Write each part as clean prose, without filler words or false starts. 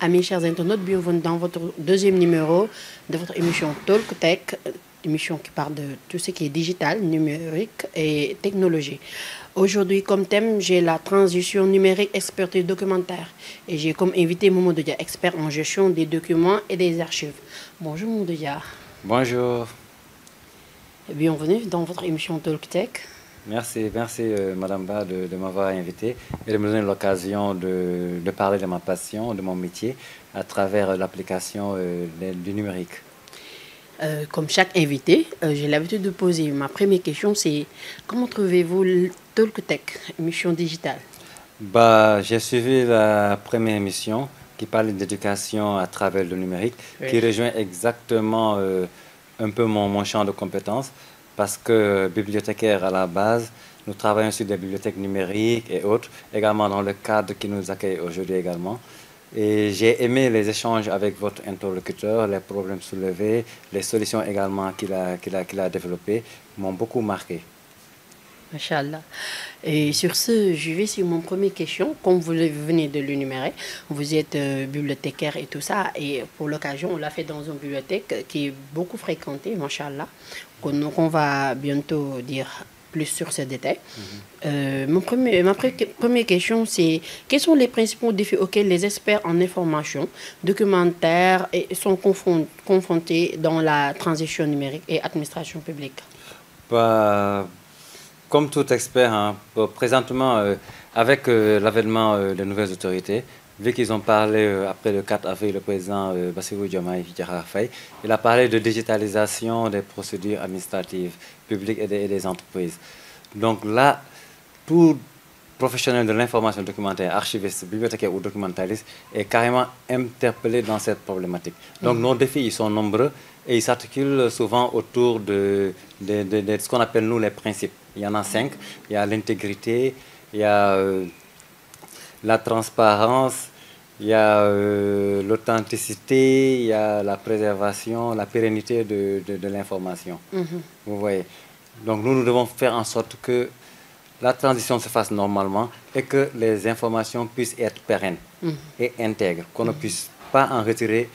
amis chers internautes, bienvenue dans votre deuxième numéro de votre émission Talk Tech, émission qui parle de tout ce qui est digital, numérique et technologie. Aujourd'hui, comme thème, j'ai la transition numérique, expertise documentaire. Et j'ai comme invité Mamadou Dia, expert en gestion des documents et des archives. Bonjour Mamadou Dia. Bonjour. Bienvenue dans votre émission Talk Tech. Merci Madame Ba de m'avoir invité et de me donner l'occasion de parler de ma passion, de mon métier à travers l'application du numérique. Comme chaque invité, j'ai l'habitude de poser ma première question, c'est comment trouvez-vous le Talk Tech, émission digitale? J'ai suivi la première émission qui parle d'éducation à travers le numérique, oui, qui rejoint exactement un peu mon champ de compétences, parce que bibliothécaire à la base, nous travaillons sur des bibliothèques numériques et autres, également dans le cadre qui nous accueille aujourd'hui également. Et j'ai aimé les échanges avec votre interlocuteur, les problèmes soulevés, les solutions également qu'il a développées m'ont beaucoup marqué. Machallah. Et sur ce, je vais sur mon première question. Comme vous venez de l'énumérer, vous êtes bibliothécaire et tout ça. Et pour l'occasion, on l'a fait dans une bibliothèque qui est beaucoup fréquentée, machallah. Donc on va bientôt dire plus sur ce détail. Ma première question, c'est quels sont les principaux défis auxquels les experts en information documentaire sont confrontés dans la transition numérique et administration publique? Comme tout expert, hein, présentement, avec l'avènement des nouvelles autorités, vu qu'ils ont parlé après le 4 avril, le président Bassirou Diomaye Faye, il a parlé de digitalisation des procédures administratives publiques et des entreprises. Donc là, tout professionnel de l'information documentaire, archiviste, bibliothécaire ou documentaliste est carrément interpellé dans cette problématique. Donc nos défis, ils sont nombreux et ils s'articulent souvent autour de ce qu'on appelle nous les principes. Il y en a 5. Il y a l'intégrité, il y a la transparence, il y a l'authenticité, il y a la préservation, la pérennité de l'information. Vous voyez. Donc nous devons faire en sorte que la transition se fasse normalement et que les informations puissent être pérennes et intègres, qu'on ne puisse pas en retirer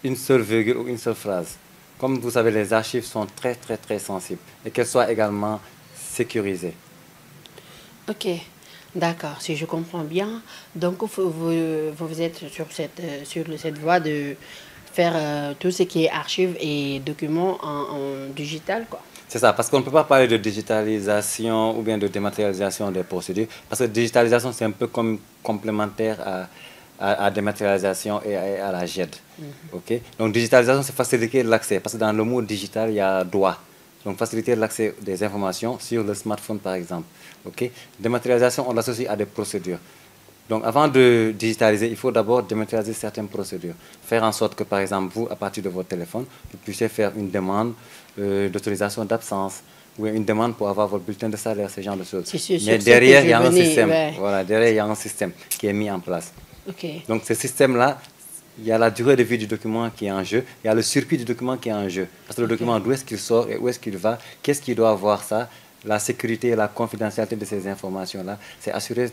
une seule virgule ou une seule phrase. Comme vous savez, les archives sont très sensibles et qu'elles soient également sécurisées. Ok, d'accord, si je comprends bien. Donc vous êtes sur cette voie de faire tout ce qui est archives et documents en digital, quoi. C'est ça, parce qu'on ne peut pas parler de digitalisation ou bien de dématérialisation des procédures, parce que digitalisation, c'est un peu comme complémentaire à dématérialisation et à la GED. Okay? Donc, digitalisation, c'est faciliter l'accès, parce que dans le mot digital, il y a droit. Donc, faciliter l'accès des informations sur le smartphone, par exemple. Okay? Dématérialisation, on l'associe à des procédures. Donc, avant de digitaliser, il faut d'abord dématérialiser certaines procédures. Faire en sorte que, par exemple, vous, à partir de votre téléphone, vous puissiez faire une demande d'autorisation d'absence ou une demande pour avoir votre bulletin de salaire, ce genre de choses. Mais derrière, il y a un système. Ouais. Voilà, derrière, il y a un système qui est mis en place. Okay. Donc, ce système-là, il y a la durée de vie du document qui est en jeu, il y a le circuit du document qui est en jeu. Parce que le document, d'où est-ce qu'il sort et où est-ce qu'il va, qu'est-ce qu'il doit avoir ça, la sécurité et la confidentialité de ces informations-là, c'est assuré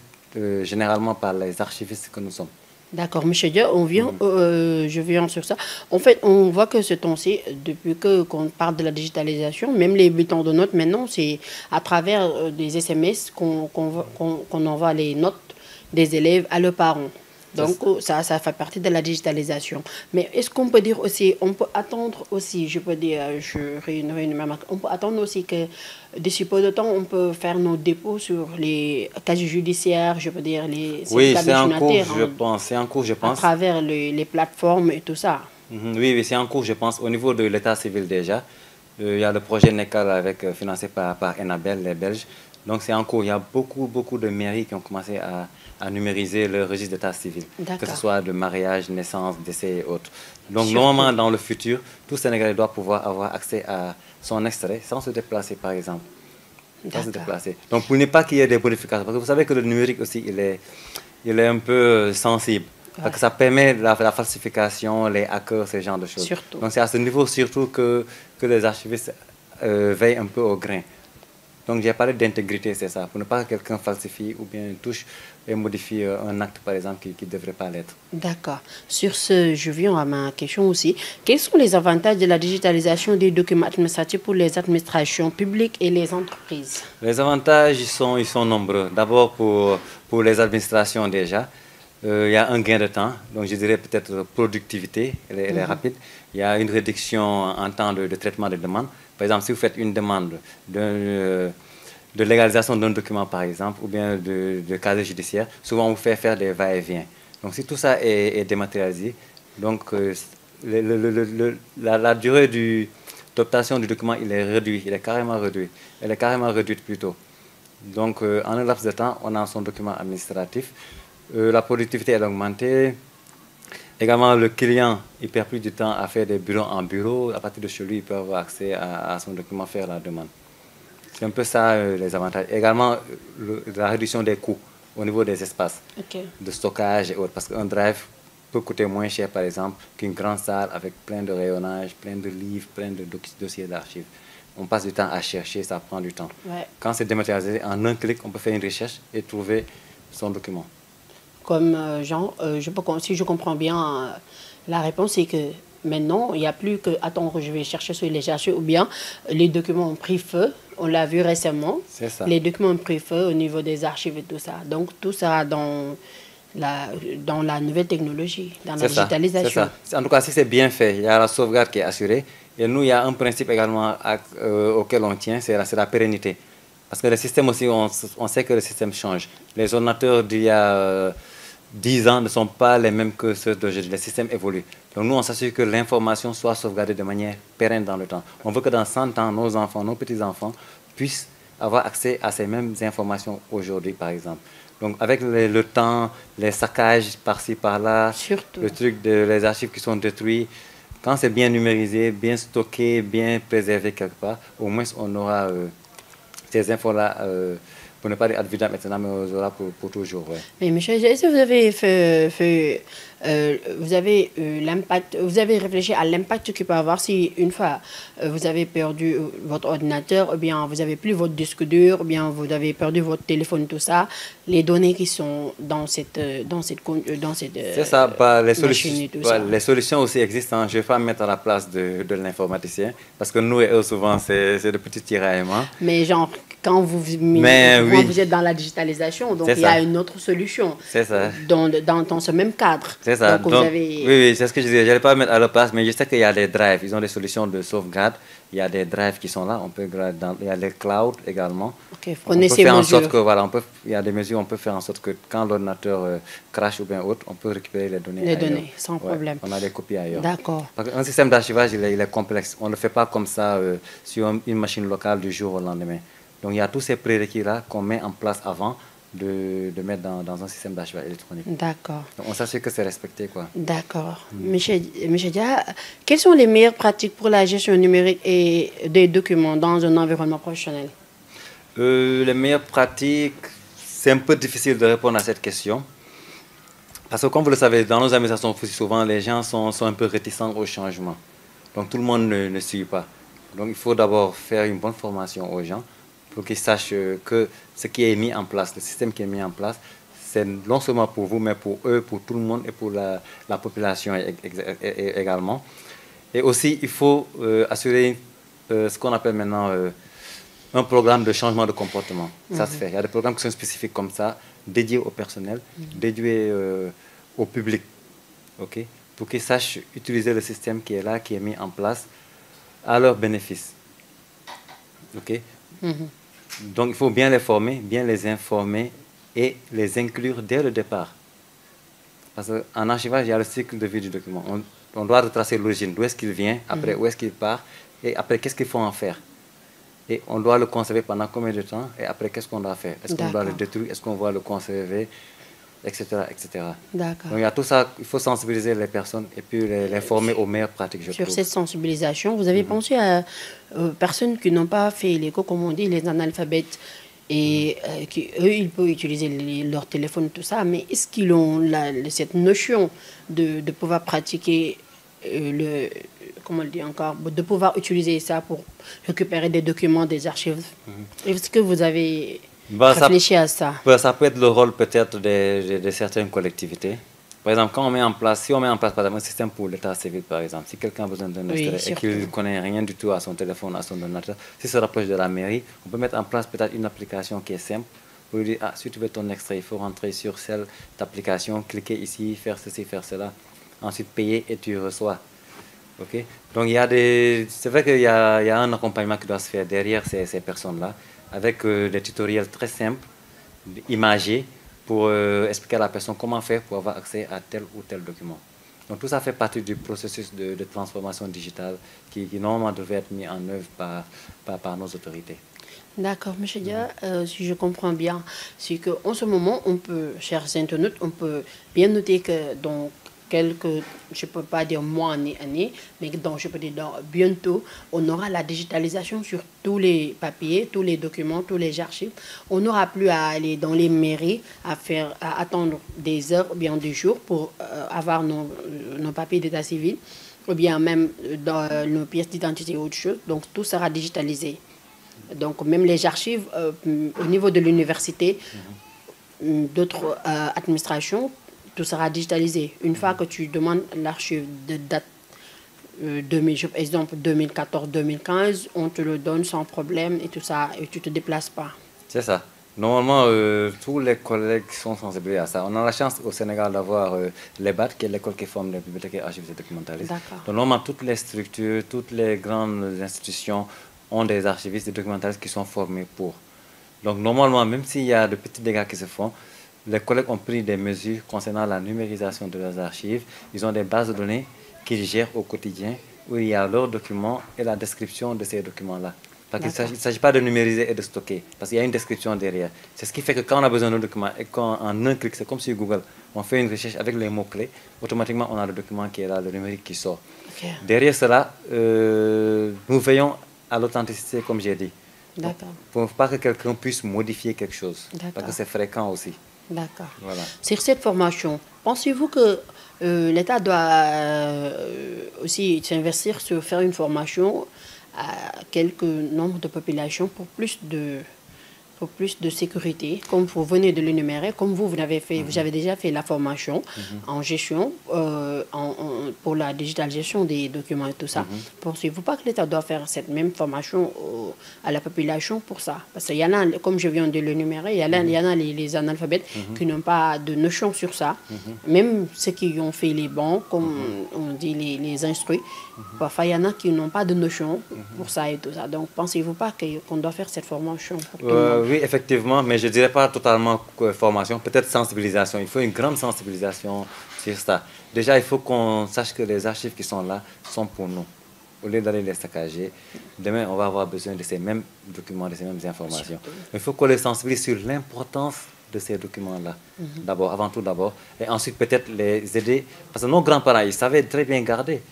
généralement par les archivistes que nous sommes. D'accord, M. Dia, je viens sur ça. En fait, on voit que ce temps-ci, depuis qu'on parle de la digitalisation, même les bulletins de notes, maintenant, c'est à travers des SMS qu'on envoie les notes des élèves à leurs parents. Donc, ça fait partie de la digitalisation. Mais est-ce qu'on peut dire aussi, on peut attendre aussi, je peux dire, on peut attendre aussi que d'ici peu de temps, on peut faire nos dépôts sur les casiers judiciaires, je peux dire, les oui, c'est en cours, je pense. C'est en cours, je pense. À travers les plateformes et tout ça. Oui, c'est en cours, je pense. Au niveau de l'état civil déjà, il y a le projet NECAL financé par Enabel, les Belges. Donc, c'est en cours. Il y a beaucoup de mairies qui ont commencé à numériser le registre d'état civil, que ce soit de mariage, naissance, décès et autres. Donc, normalement, dans le futur, tout Sénégalais doit pouvoir avoir accès à son extrait sans se déplacer, par exemple. Sans se déplacer. Donc, pour ne pas qu'il y ait des modifications, parce que vous savez que le numérique aussi, il est un peu sensible. Parce que ça permet la falsification, les hackers, ce genre de choses. Surtout. Donc, c'est à ce niveau surtout que les archivistes veillent un peu au grain. Donc j'ai parlé d'intégrité, c'est ça, pour ne pas que quelqu'un falsifie ou bien touche et modifie un acte, par exemple, qui ne devrait pas l'être. D'accord. Sur ce, je viens à ma question aussi. Quels sont les avantages de la digitalisation des documents administratifs pour les administrations publiques et les entreprises? Les avantages, ils sont nombreux. D'abord, pour les administrations déjà, il y a un gain de temps, donc je dirais peut-être productivité, elle est rapide. Il y a une réduction en temps de traitement des demandes. Par exemple, si vous faites une demande de légalisation d'un document, par exemple, ou bien de casier judiciaire, souvent on vous fait faire des va-et-vient. Donc si tout ça est dématérialisé, donc la durée d'obtention du document, il est réduit, il est carrément réduit. Elle est carrément réduite plutôt. Donc en un laps de temps, on a son document administratif. La productivité est augmentée. Également, le client, il perd plus de temps à faire des bureaux en bureau. À partir de chez lui, il peut avoir accès à son document, faire la demande. C'est un peu ça les avantages. Également, la réduction des coûts au niveau des espaces de stockage et autres. Parce qu'un drive peut coûter moins cher, par exemple, qu'une grande salle avec plein de rayonnage, plein de livres, plein de dossiers d'archives. On passe du temps à chercher, ça prend du temps. Ouais. Quand c'est dématérialisé, en un clic, on peut faire une recherche et trouver son document. Comme Jean, si je comprends bien, la réponse est que maintenant, il n'y a plus que attendre, je vais chercher sur les archives ou bien les documents ont pris feu. On l'a vu récemment. C'est ça. Les documents ont pris feu au niveau des archives et tout ça. Donc, tout ça dans la nouvelle technologie, dans la digitalisation. C'est ça. En tout cas, si c'est bien fait, il y a la sauvegarde qui est assurée. Et nous, il y a un principe également auquel on tient, c'est la pérennité. Parce que le système aussi, on sait que le système change. Les ordinateurs d'il y a 10 ans ne sont pas les mêmes que ceux d'aujourd'hui. Le système évolue. Donc nous, on s'assure que l'information soit sauvegardée de manière pérenne dans le temps. On veut que dans 100 ans, nos enfants, nos petits-enfants puissent avoir accès à ces mêmes informations aujourd'hui, par exemple. Donc avec le temps, les saccages par-ci, par-là, le truc les archives qui sont détruites, quand c'est bien numérisé, bien stocké, bien préservé quelque part, au moins on aura ces infos-là, pour ne pas dire ad vitam aeternam, mais on aura pour toujours. Ouais. Mais monsieur, est-ce que vous avez l'impact, vous avez réfléchi à l'impact qu'il peut avoir si une fois vous avez perdu votre ordinateur, ou bien vous n'avez plus votre disque dur, ou bien vous avez perdu votre téléphone, tout ça, les données qui sont dans cette c'est ça, les solutions aussi existent. Hein. Je ne vais pas me mettre à la place de l'informaticien, parce que nous et eux, souvent, c'est de petits tiraillements. Mais genre, quand vous êtes dans la digitalisation, donc il y a une autre solution. C'est ça. Dans ce même cadre. C'est ça. Donc, oui, c'est ce que je disais. Je n'allais pas me mettre à leur place, mais je sais qu'il y a des drives. Ils ont des solutions de sauvegarde. Il y a des drives qui sont là. Il y a les clouds également. Ok, prenez ces mesures. Il y a des mesures, on peut faire en sorte que quand l'ordinateur crache ou bien autre, on peut récupérer les données. Les données, sans problème. On a des copies ailleurs. D'accord. Un système d'archivage, il est complexe. On ne le fait pas comme ça sur une machine locale du jour au lendemain. Donc il y a tous ces prérequis-là qu'on met en place avant de mettre dans un système d'archivage électronique. D'accord. Donc on s'assure que c'est respecté, quoi. D'accord. Monsieur Dia, quelles sont les meilleures pratiques pour la gestion numérique et des documents dans un environnement professionnel? Les meilleures pratiques, c'est un peu difficile de répondre à cette question. Parce que comme vous le savez, dans nos administrations, souvent les gens sont un peu réticents au changement. Donc tout le monde ne suit pas. Donc il faut d'abord faire une bonne formation aux gens pour qu'ils sachent que ce qui est mis en place, le système qui est mis en place, c'est non seulement pour vous, mais pour eux, pour tout le monde et pour la population également. Et aussi, il faut assurer ce qu'on appelle maintenant un programme de changement de comportement. Ça se fait. Il y a des programmes qui sont spécifiques comme ça, dédiés au personnel, dédiés au public, okay? Pour qu'ils sachent utiliser le système qui est là, qui est mis en place, à leur bénéfice. Okay? Donc, il faut bien les former, bien les informer et les inclure dès le départ. Parce qu'en archivage, il y a le cycle de vie du document. On doit retracer l'origine, d'où est-ce qu'il vient, après où est-ce qu'il part, et après qu'est-ce qu'il faut en faire. Et on doit le conserver pendant combien de temps, et après qu'est-ce qu'on doit faire. Est-ce qu'on doit le détruire, est-ce qu'on doit le conserver, etc. etc. D'accord. Donc il y a tout ça, il faut sensibiliser les personnes et puis les former aux meilleures pratiques, je trouve. Sur cette sensibilisation, vous avez pensé aux personnes qui n'ont pas fait l'éco, comme on dit, les analphabètes, et eux, ils peuvent utiliser leur téléphone, tout ça, mais est-ce qu'ils ont cette notion de pouvoir pratiquer comment le dire encore, de pouvoir utiliser ça pour récupérer des documents, des archives. Est-ce que vous avez réfléchi à ça? Ça peut être le rôle peut-être de certaines collectivités. Par exemple, quand on met en place, si on met en place par exemple, un système pour l'état civil, par exemple, si quelqu'un a besoin d'un extrait et qu'il ne connaît rien du tout à son téléphone, à son ordinateur, s'il se rapproche de la mairie, on peut mettre en place peut-être une application qui est simple pour lui dire, ah, si tu veux ton extrait, il faut rentrer sur cette application, cliquer ici, faire ceci, faire cela, ensuite payer et tu reçois. Okay? Donc, c'est vrai qu'il y a un accompagnement qui doit se faire derrière ces personnes-là, avec des tutoriels très simples, imagés, pour expliquer à la personne comment faire pour avoir accès à tel ou tel document. Donc tout ça fait partie du processus de transformation digitale qui normalement devait être mis en œuvre par nos autorités. D'accord, M. Dia, si je comprends bien, c'est qu'en ce moment, on peut, chers internautes, on peut bien noter que dans quelques, je ne peux pas dire mois, années, mais donc je peux dire bientôt, on aura la digitalisation sur tous les papiers, tous les documents, tous les archives. On n'aura plus à aller dans les mairies, à attendre des heures ou bien des jours pour avoir nos papiers d'état civil, ou bien même dans nos pièces d'identité ou autre chose. Donc tout sera digitalisé. Donc même les archives au niveau de l'université, d'autres administrations, tout sera digitalisé. Une fois que tu demandes l'archive de date, exemple 2014-2015, on te le donne sans problème et tout ça, et tu ne te déplaces pas. C'est ça. Normalement, tous les collègues sont sensibilisés à ça. On a la chance au Sénégal d'avoir l'EBAD, qui est l'école qui forme les bibliothécaires, archivistes et documentalistes. Donc normalement, toutes les structures, toutes les grandes institutions ont des archivistes et documentalistes qui sont formés pour. Donc normalement, même s'il y a de petits dégâts qui se font, les collègues ont pris des mesures concernant la numérisation de leurs archives. Ils ont des bases de données qu'ils gèrent au quotidien où il y a leurs documents et la description de ces documents-là. Parce qu'il ne s'agit pas de numériser et de stocker, parce qu'il y a une description derrière. C'est ce qui fait que quand on a besoin d'un document et qu'en un clic, c'est comme sur Google, on fait une recherche avec les mots-clés, automatiquement on a le document qui est là, le numérique qui sort. Derrière cela, nous veillons à l'authenticité, comme j'ai dit. Pour ne pas que quelqu'un puisse modifier quelque chose, parce que c'est fréquent aussi. D'accord. Voilà. Sur cette formation, pensez-vous que l'État doit aussi s'investir sur faire une formation à quelques nombres de populations pour plus de sécurité, comme vous venez de l'énumérer, comme vous avez fait, vous avez déjà fait la formation en gestion, pour la digitalisation des documents et tout ça. Pensez-vous pas que l'État doit faire cette même formation à la population pour ça? Parce qu'il y en a, comme je viens de l'énumérer, il y en a les analphabètes qui n'ont pas de notion sur ça. Même ceux qui ont fait les bons, comme on dit les instruits, parfois il y en a qui n'ont pas de notion pour ça et tout ça. Donc pensez-vous pas qu'on doit faire cette formation pour tout le monde? Oui, effectivement, mais je ne dirais pas totalement formation, peut-être sensibilisation. Il faut une grande sensibilisation sur ça. Déjà, il faut qu'on sache que les archives qui sont là sont pour nous. Au lieu d'aller les saccager, demain, on va avoir besoin de ces mêmes documents, de ces mêmes informations. Il faut qu'on les sensibilise sur l'importance de ces documents-là, d'abord, avant tout d'abord, et ensuite peut-être les aider, parce que nos grands-parents, ils savaient très bien garder.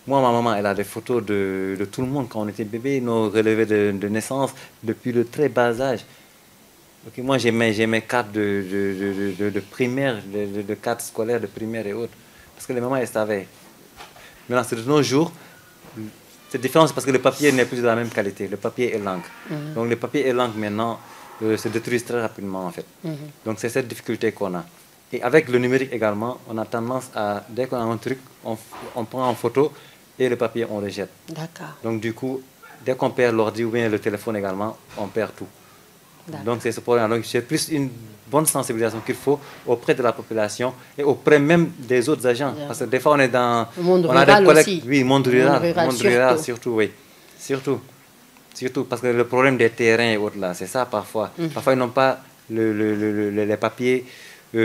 Moi, ma maman, elle a des photos de tout le monde quand on était bébé, nos relevés de naissance depuis le très bas âge. Okay, moi, j'ai mes cartes de primaire, de cartes scolaires de primaire et autres. Parce que les mamans, elles savaient. Maintenant, c'est de nos jours, c'est différent parce que le papier n'est plus de la même qualité. Le papier est langue. Donc, le papier est langue maintenant se détruit très rapidement, en fait. Donc, c'est cette difficulté qu'on a. Et avec le numérique également, on a tendance à, dès qu'on a un truc, on prend en photo et le papier, on le jette. D'accord. Donc, du coup, dès qu'on perd l'ordi ou bien le téléphone également, on perd tout. Donc, c'est ce problème. Donc, c'est plus une bonne sensibilisation qu'il faut auprès de la population et auprès même des autres agents. Parce que des fois, on est dans... Le monde rural aussi. Oui, monde rural surtout, oui. Surtout, parce que le problème des terrains et autres, là, c'est ça parfois. Parfois, ils n'ont pas les papiers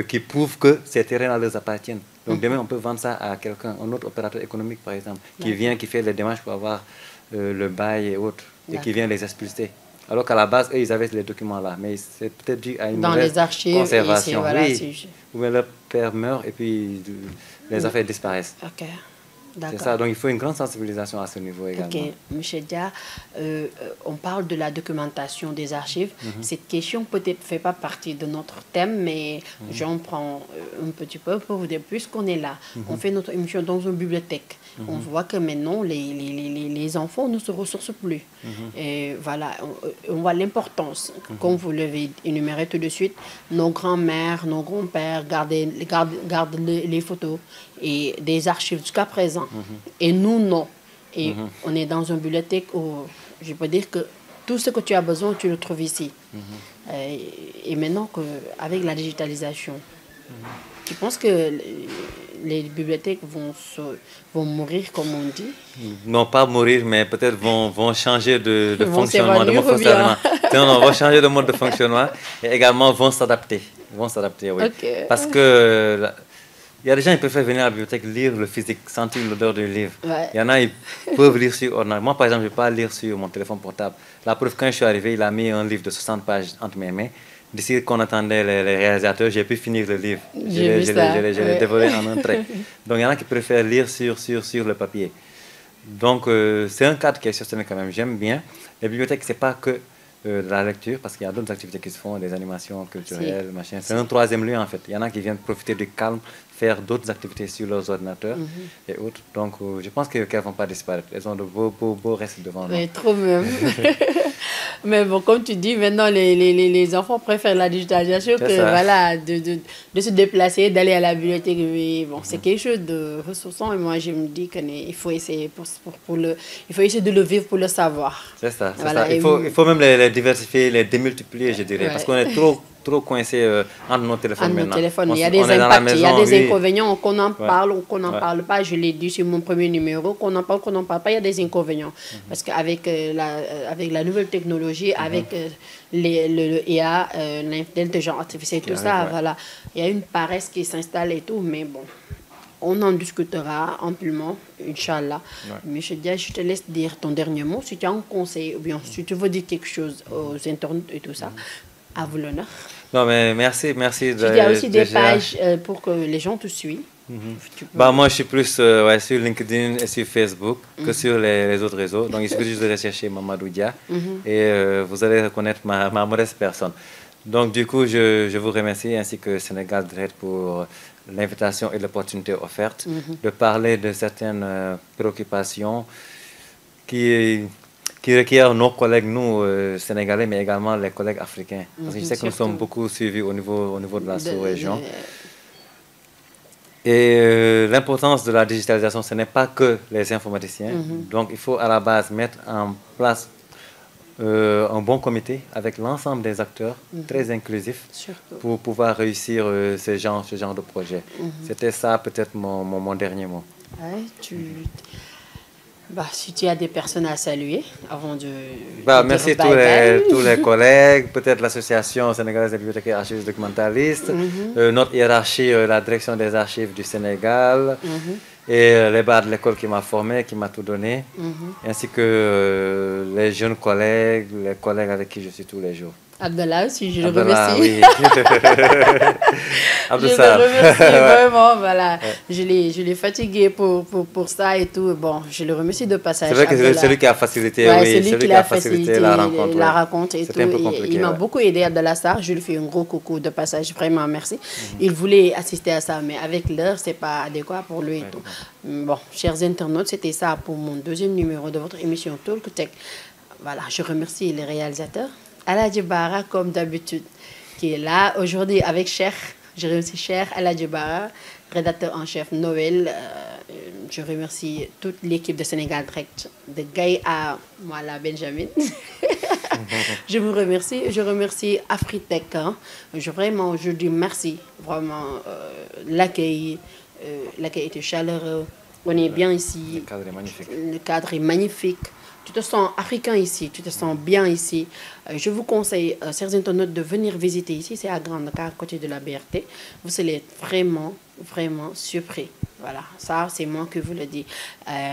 qui prouvent que ces terrains-là leur appartiennent. Donc demain, on peut vendre ça à quelqu'un, un autre opérateur économique par exemple, qui vient, qui fait les démarches pour avoir le bail et autres, et qui vient les expulser. Alors qu'à la base, eux, ils avaient les documents là, mais c'est peut-être dû à une mauvaise conservation. Ou bien leur père meurt et puis les affaires disparaissent. Ok. C'est ça, donc il faut une grande sensibilisation à ce niveau également. Ok, Monsieur Dia, on parle de la documentation des archives. Cette question peut-être ne fait pas partie de notre thème, mais j'en prends un petit peu pour vous dire, puisqu'on est là, on fait notre émission dans une bibliothèque. On voit que maintenant, les enfants ne se ressourcent plus. Et voilà, on voit l'importance, comme vous l'avez énuméré tout de suite, nos grands-mères, nos grands-pères gardent les photos et des archives jusqu'à présent. Et nous, non. Et on est dans une bibliothèque où je peux dire que tout ce que tu as besoin, tu le trouves ici. Et maintenant, avec la digitalisation, tu penses que les bibliothèques vont mourir, comme on dit? Non, pas mourir, mais peut-être vont changer de fonctionnement. Non, vont changer de mode de fonctionnement et également vont s'adapter. Oui. Okay. Parce que il y a des gens qui préfèrent venir à la bibliothèque lire le physique, sentir l'odeur du livre. Ouais. Il y en a, ils peuvent lire sur ordinateur. Moi, par exemple, je ne vais pas lire sur mon téléphone portable. La preuve, quand je suis arrivé, il a mis un livre de 60 pages entre mes mains. D'ici qu'on attendait les réalisateurs, j'ai pu finir le livre. Je l'ai dévoré en un trait. Donc, il y en a qui préfèrent lire sur le papier. Donc, c'est un cadre qui est soutenu quand même. J'aime bien. Les bibliothèques, ce n'est pas que de la lecture, parce qu'il y a d'autres activités qui se font, des animations culturelles, machin. C'est un troisième lieu, en fait. Il y en a qui viennent profiter du calme, faire d'autres activités sur leurs ordinateurs et autres. Donc, je pense qu'elles ne vont pas disparaître. Elles ont de beaux restes devant nous. Oui, trop même. Mais bon, comme tu dis, maintenant, les enfants préfèrent la digitalisation que voilà, de se déplacer, d'aller à la bibliothèque. Mais bon, c'est quelque chose de ressourçant. Et moi, je me dis qu'il faut essayer, il faut essayer de le vivre pour le savoir. C'est ça. Voilà, ça. Il faut même les diversifier, les démultiplier, je dirais. Parce qu'on est trop coincé entre nos téléphones maintenant. Il y a des impacts, il y a des inconvénients, qu'on en parle ou qu'on n'en parle pas. Je l'ai dit sur mon premier numéro, qu'on en parle, qu'on n'en parle pas, il y a des inconvénients. Parce qu'avec la nouvelle technologie, avec le IA, l'intelligence artificielle, tout ça, voilà, il y a une paresse qui s'installe et tout, mais bon. On en discutera amplement, Inch'Allah. Monsieur Dia, je te laisse dire ton dernier mot. Si tu as un conseil ou bien si tu veux dire quelque chose aux internautes et tout ça, à vous l'honneur. Non, mais merci. Il y a aussi des pages pour que les gens te suivent. Moi, je suis plus sur LinkedIn et sur Facebook que sur les autres réseaux. Donc, il suffit juste de rechercher Mamadou Dia et vous allez reconnaître ma modeste personne. Donc, du coup, je vous remercie ainsi que Sénégal Direct pour l'invitation et l'opportunité offerte de parler de certaines préoccupations qui requièrent nos collègues, nous, Sénégalais, mais également les collègues africains. Parce que je sais que nous sommes beaucoup suivis au niveau de la sous-région. Et l'importance de la digitalisation, ce n'est pas que les informaticiens. Donc, il faut à la base mettre en place un bon comité avec l'ensemble des acteurs, très inclusif, pour pouvoir réussir ce genre de projet. C'était ça peut-être mon dernier mot. Ouais, si tu as des personnes à saluer avant de... merci tous les collègues, peut-être l'association sénégalaise des bibliothécaires archivistes documentalistes, notre hiérarchie, la direction des archives du Sénégal, et les bars de l'école qui m'a formé, qui m'a tout donné, ainsi que les jeunes collègues, les collègues avec qui je suis tous les jours. Abdallah aussi, je le remercie. Oui. Je le remercie vraiment, voilà. Je l'ai fatigué pour ça et tout. Bon, je le remercie de passage. C'est vrai que c'est celui qui a facilité, celui qui a facilité la rencontre. Et tout. Il m'a beaucoup aidé, Abdallah Sarr. Je lui fais un gros coucou de passage, vraiment merci. Il voulait assister à ça, mais avec l'heure, c'est pas adéquat pour lui et tout. Bon, chers internautes, c'était ça pour mon deuxième numéro de votre émission Talk Tech. Voilà, je remercie les réalisateurs. Aladji Bara, comme d'habitude, qui est là aujourd'hui avec Cheikh. Je remercie Cheikh Aladji Bara, rédacteur en chef Noël. Je remercie toute l'équipe de Sénégal Direct, de Gaï à Benjamin. Je vous remercie. Je remercie Afritech. Je dis merci. Vraiment, l'accueil était chaleureux. On est bien ici. Le cadre est magnifique. Le cadre est magnifique. Tu te sens africain ici, tu te sens bien ici. Je vous conseille, chers internautes, de venir visiter ici. C'est à Grand-Dakar, à côté de la BRT. Vous allez vraiment, vraiment surpris. Voilà, ça, c'est moi qui vous le dis.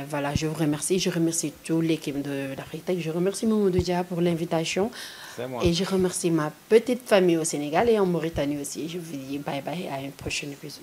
Voilà, je vous remercie. Je remercie toute l'équipe de l'Afritech. Je remercie Mamadou Dia pour l'invitation. Et je remercie ma petite famille au Sénégal et en Mauritanie aussi. Je vous dis bye bye à une prochaine épisode.